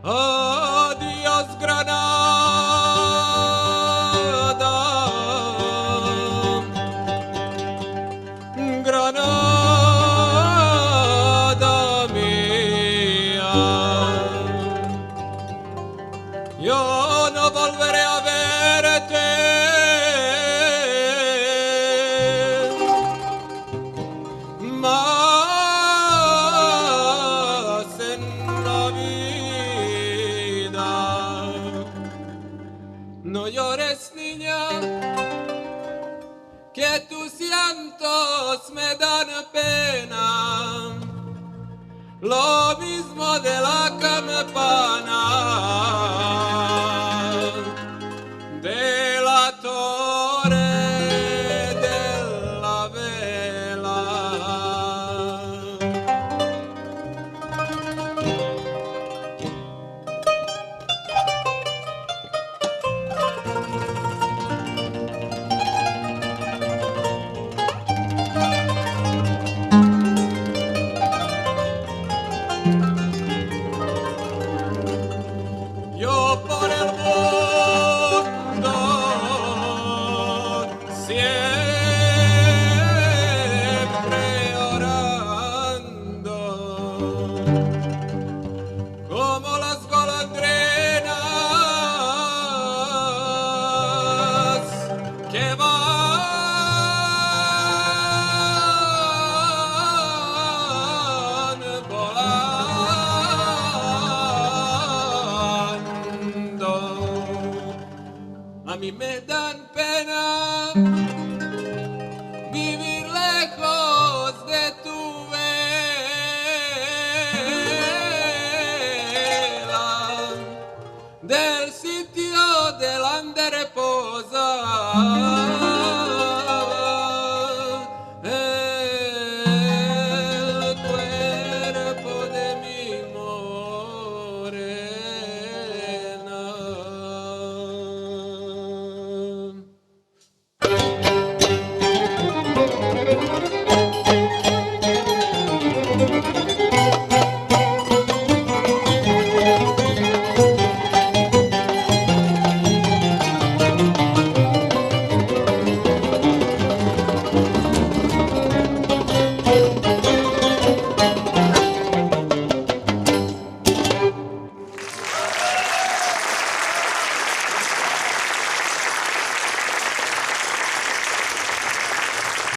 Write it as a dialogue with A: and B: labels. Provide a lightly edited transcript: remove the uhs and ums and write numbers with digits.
A: Adiós, Granada, Granada mía. Yo no volveré a verte más en la vida. No llores, niña, que tus llantos me dan pena, lo mismo de la campana de la torre de la vela. Yo por el mundo siempre orando, como las golondrinas que van volando. A mí me dan pena vivir lejos de tu vela, del cielo